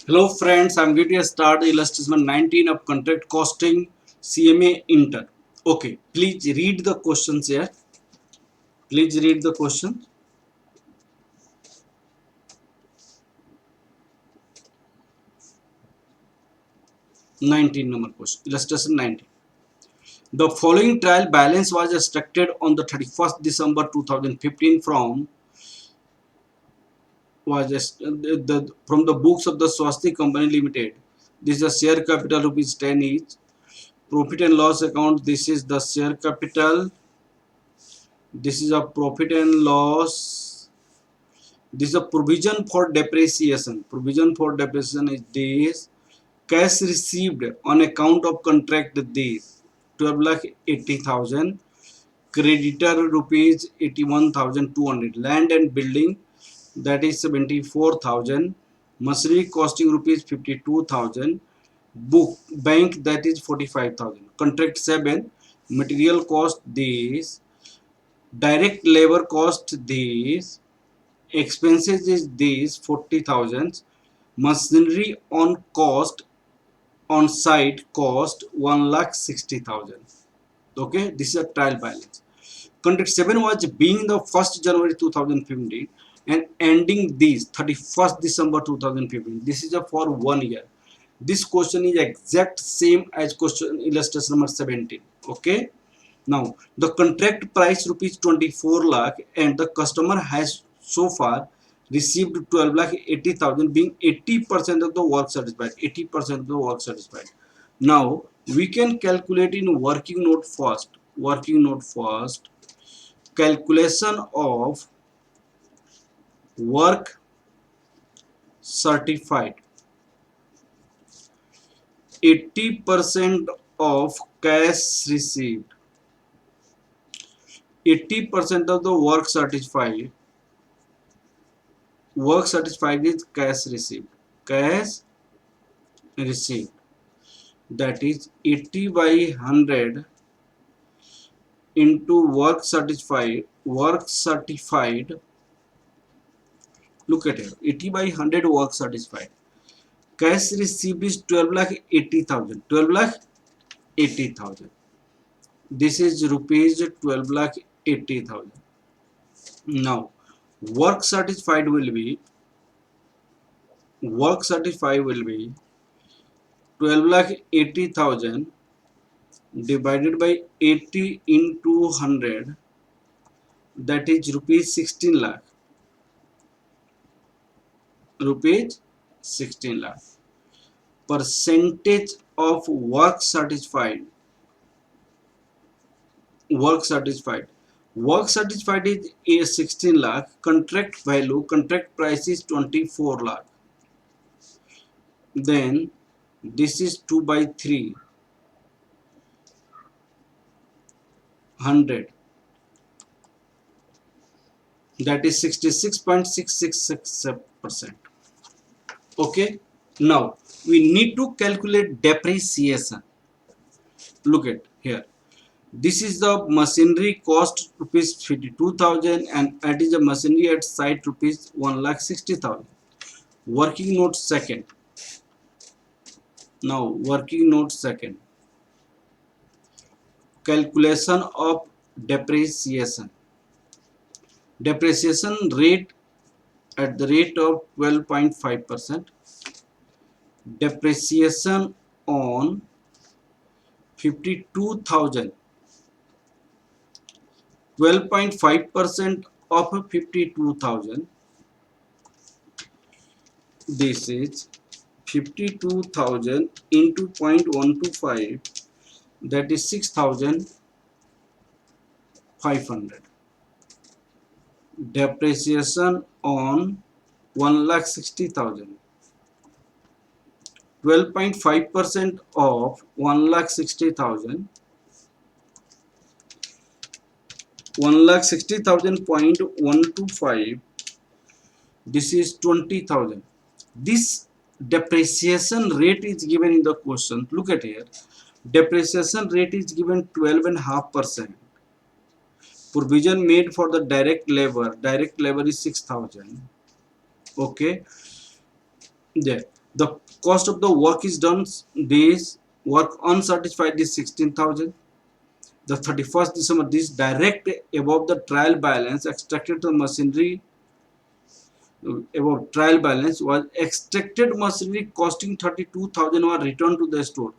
Hello friends, I'm going to start illustration 19 of contract costing CMA Inter. Okay, please read the questions here. Please read the question. 19 number question. Illustration 19. The following trial balance was extracted on the 31st December 2015 from the books of the Swastik Company Limited. This is the share capital rupees 10 each. Profit and loss account. This is the share capital. This is a profit and loss. This is a provision for depreciation. Provision for depreciation is this. Cash received on account of contract this 12,80,000. Creditor rupees 81,200. Land and building that is 74,000. Machinery costing rupees 52,000. Book bank that is 45,000. Contract 7. Material cost this. Direct labor cost this. Expenses is this 40,000. Machinery on cost on site cost 1,60,000. Okay, this is a trial balance. Contract 7 was being the 1st January 2015 and ending this 31st December 2015. This is a for 1 year. This question is exact same as question illustration number 17. Okay. Now the contract price rupees 24 lakh and the customer has so far received 12,80,000 being 80% of the work satisfied. 80% of the work satisfied. Now we can calculate in working note first. Working note first. Calculation of work certified. 80% of cash received. 80% of the work certified is cash received. Cash received, that is 80 by 100 into work certified. Look at here, 80 by 100 work certified. Cash received is 12,80,000. 12,80,000. This is rupees 12,80,000. Now work certified will be 12,80,000 divided by 80 into 100, that is rupees 16 lakh. Rupees 16 lakh. Percentage of work satisfied. Work satisfied is 16 lakh. Contract value, contract price is 24 lakh. Then this is 2 by 300, that is 66.666%. Okay, now we need to calculate depreciation. Look at here, this is the machinery cost rupees 52,000 and that is the machinery at site rupees 1,60,000. Working note second. Now working note second, calculation of depreciation. Depreciation rate at the rate of 12.5%. Depreciation on 52,000. 12.5% of 52,000. This is 52,000 into 0.125, that is 6,500. Depreciation on 1,60,000. 12.5% of 1,60,000. 1,60,000.125. This is 20,000. This depreciation rate is given in the question. Look at here. Depreciation rate is given 12.5%. Provision made for the direct labor. Direct labor is 6,000. Okay. There. The cost of the work is done, this work uncertified is 16,000. The 31st December, this direct above the trial balance extracted the machinery above trial balance was extracted machinery costing 32,000 were returned to the store.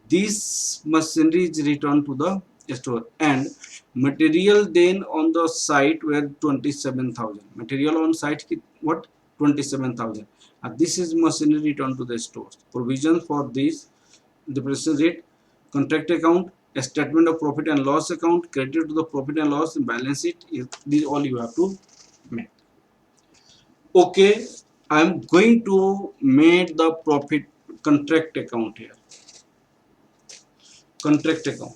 This machinery is returned to the store, and material then on the site were 27,000. Material on site what 27,000. This is machinery returned to the stores. Provision for this depreciation rate, contract account, a statement of profit and loss account, credit to the profit and loss balance sheet. These all you have to make. Okay, I'm going to make the profit contract account here. Contract account.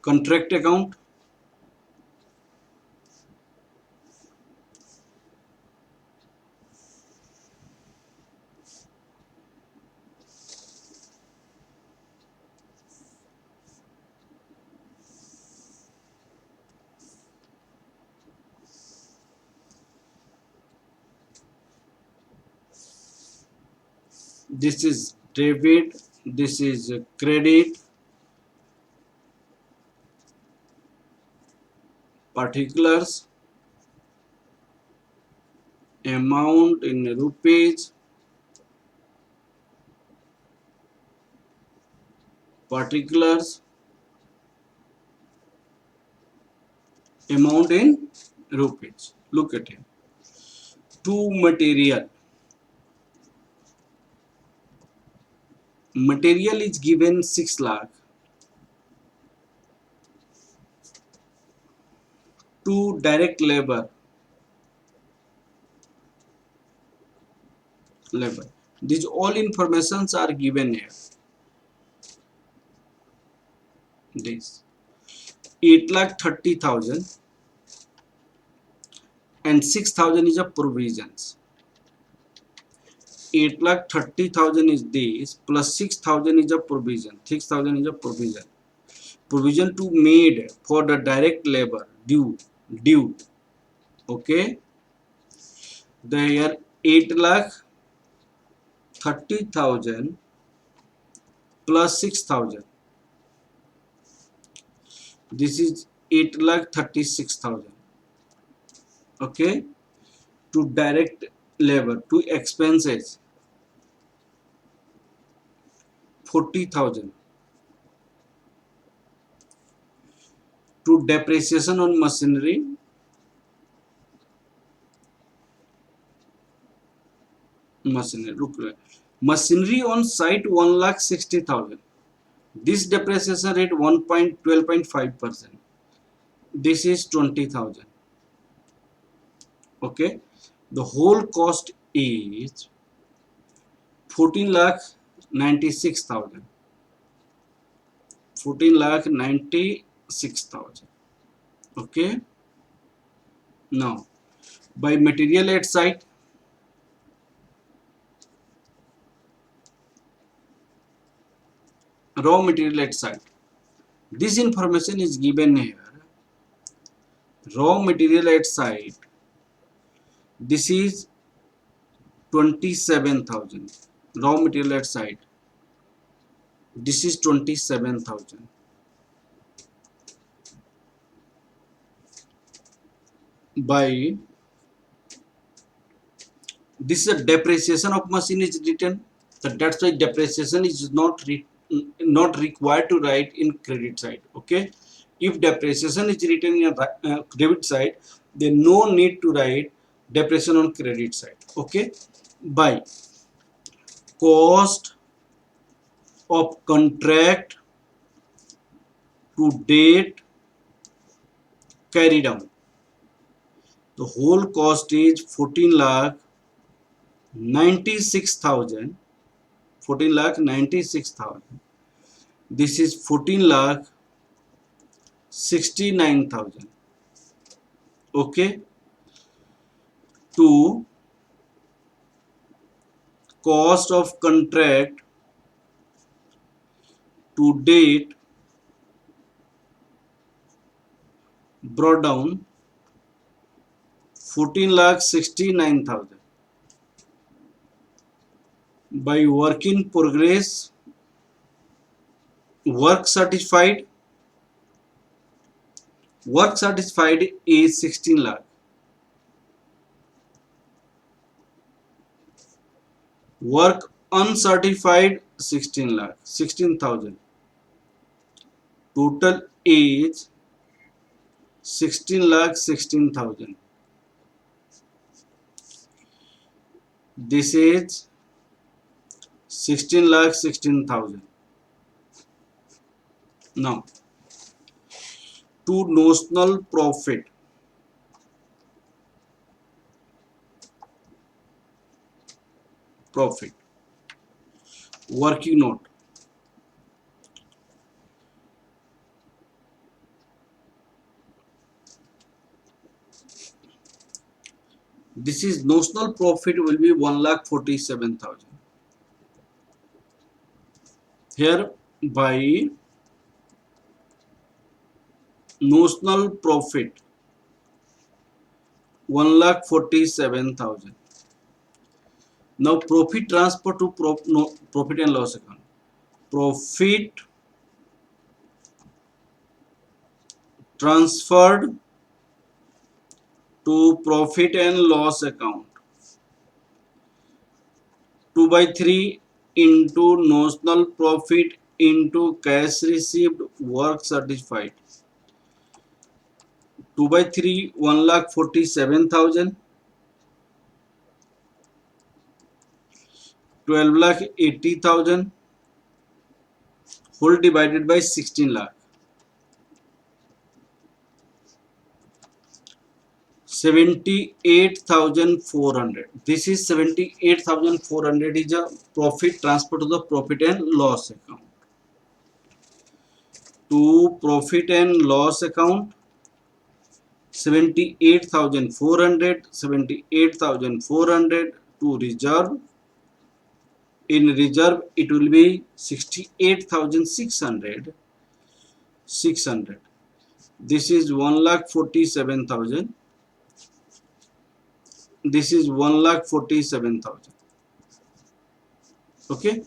Contract account. This is debit. This is credit. Particulars. Amount in rupees. Particulars. Amount in rupees. Look at it. To material. Material is given 6 lakh. To direct labor. These all informations are given here. This 8,30,000 and 6,000 is a provisions. 8,30,000 is this plus 6,000 is a provision. 6,000 is a provision. Provision to made for the direct labor due. Okay. There 8,30,000 plus 6,000. This is 8,36,000. Okay. To direct labor, to expenses 40,000. To depreciation on machinery machinery on site 1,60,000. This depreciation rate 12.5%. This is 20,000. Okay, the whole cost is 14,96,000. 14,96,000. Okay, now by material at site, raw material at site. This information is given here. Raw material at site. This is 27,000. Raw material at site. This is 27,000. By this is a depreciation of machine is written. That's why depreciation is not required to write in credit side. Okay, if depreciation is written in a debit side, then no need to write depreciation on credit side. Okay, by cost of contract to date carried out. The whole cost is 14,96,000. 14,96,000. This is 14,69,000. Okay, to cost of contract to date brought down 14,69,000 by work in progress, work certified. Work certified is 16 lakh. Work uncertified 16 lakh, 16,000. Total is 16 lakh 16,000. This is 16 lakh 16,000. Now, to notional profit. Working note. This is notional profit will be 1,47,000. Here by notional profit 1,47,000. Now profit transfer to profit and loss account. Profit transferred to profit and loss account. 2 by 3 into notional profit into cash received work certified. 2 by 3 1,47,000. 12,80,000 whole divided by 16 lakh. 78,400. This is 78,400 is a profit transfer to the profit and loss account. To profit and loss account 78,400, 78,400 to reserve. In reserve it will be 68,600. 600. This is 1,47,000. This is 1,47,000. Okay,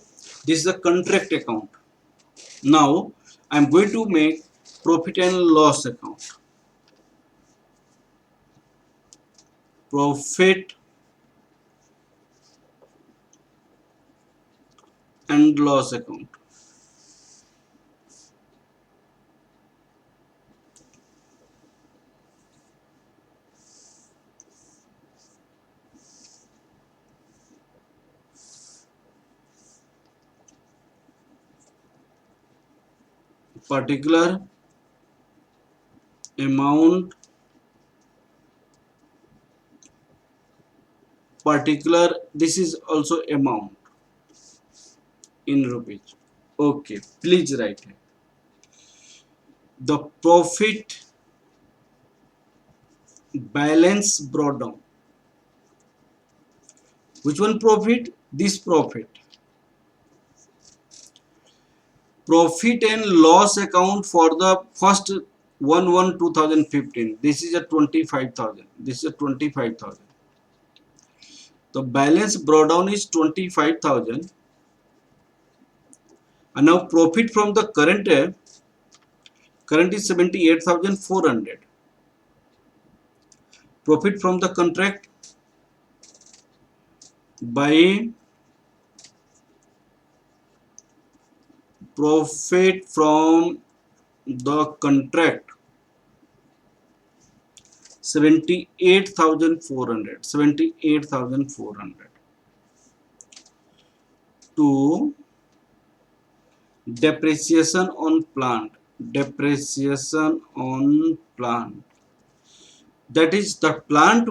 this is a contract account. Now I am going to make profit and loss account. Profit and loss account. Particular amount, particular, this is also amount in rupees. Okay, please write it. The profit balance brought down. Which one profit? This profit. Profit and loss account for the first 1/1/2015. This is a 25,000. This is a 25,000. The balance brought down is 25,000. And now profit from the current is 78,400. Profit from the contract by profit from the contract 78,400. 78,400 to depreciation on plant. Depreciation on plant. That is the plant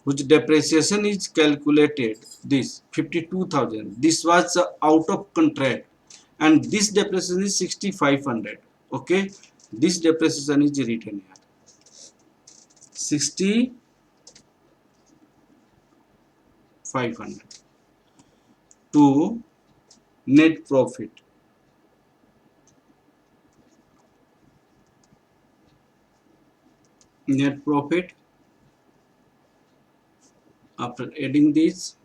which depreciation is calculated. This 52,000. This was out of contract, and this depreciation is 6,500. Okay, this depreciation is written here. 6,500 to net profit. net profit after adding these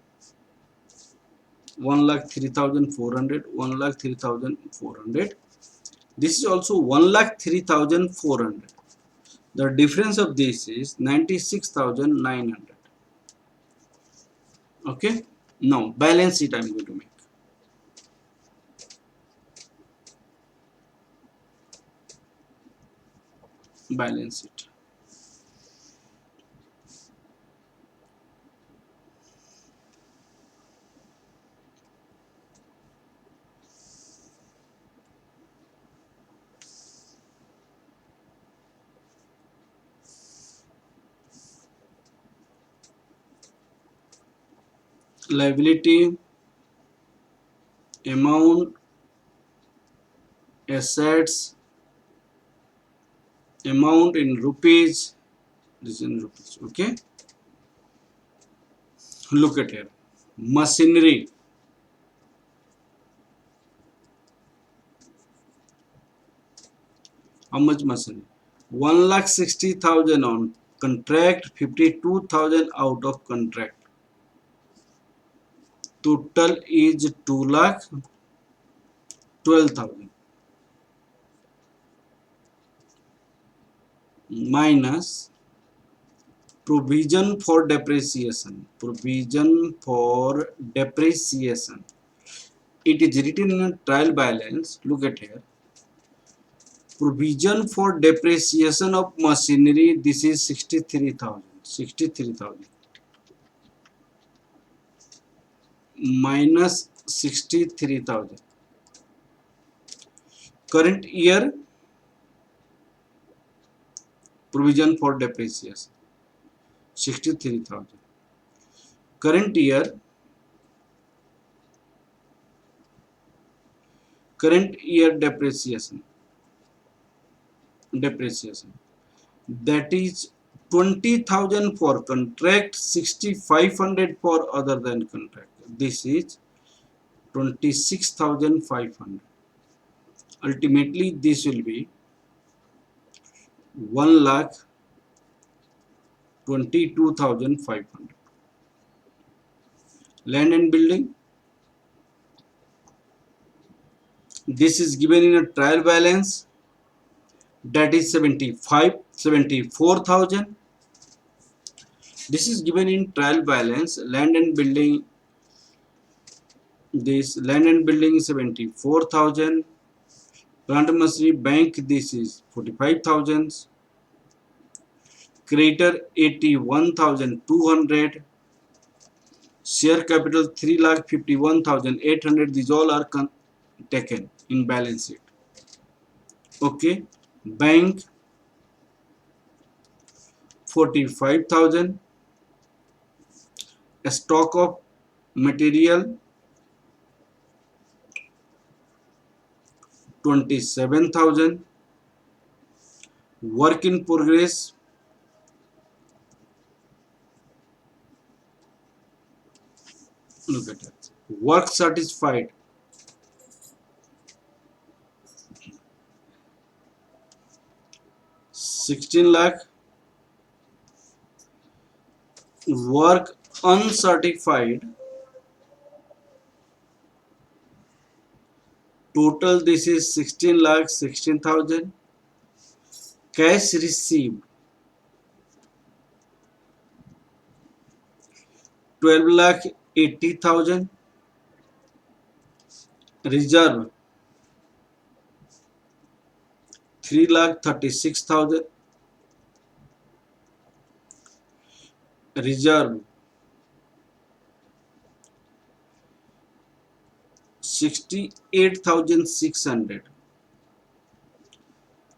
1,03,400, 1,03,400. This is also 1,03,400. The difference of this is 96,900. Okay. Now balance sheet I am going to make. Balance sheet. Liability, amount, assets, amount in rupees. This is in rupees. Okay. Look at here. Machinery. How much machinery? 1,60,000 on contract, 52,000 out of contract. Total is 2,12,000 minus provision for depreciation. Provision for depreciation. It is written in a trial balance. Look at here. Provision for depreciation of machinery. This is 63,000. 63,000 minus 63,000. Current year provision for depreciation 63,000. Current year depreciation that is 20,000 for contract, 6,500 for other than contract. This is 26,500. Ultimately this will be 1,22,500. Land and building, this is given in a trial balance, that is 74,000. This is given in trial balance. Land and building, this land and building is 74,000. Plant and machinery, bank, this is 45,000. Creditor 81,200. Share capital 3,51,800. These all are taken in balance sheet. Okay. Bank 45,000. Stock of material 27,000. Work in progress look at it. Work satisfied 16 lakh. Work uncertified total, this is 16 lakh 16,000. Cash received 12 lakh 80,000. Reserve 3 lakh 36,000. Reserve 68,600.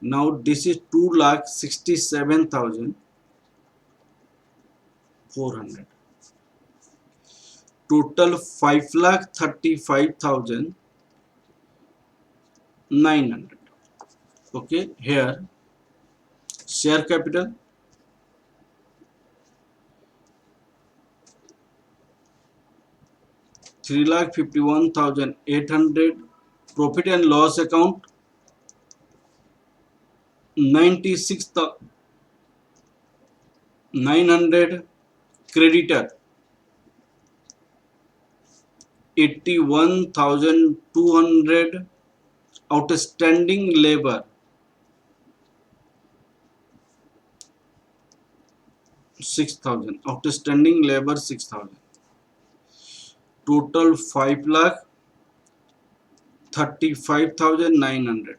Now this is 2,67,400. Total 5,35,900. Okay, here share capital 3,51,800. Profit and loss account 96,000. 900 creditor, 81,200 outstanding labor, 6,000 outstanding labor, 6,000, total 5 lakh 35,900,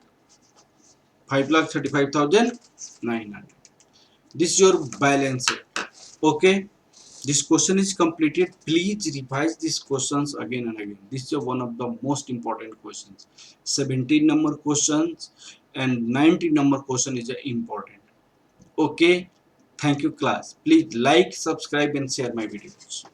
5 lakh 35,900. This is your balance sheet. Okay, this question is completed. Please revise these questions again and again. This is one of the most important questions. 17 number questions and 19 number question is important. Okay, thank you class. Please like, subscribe and share my videos.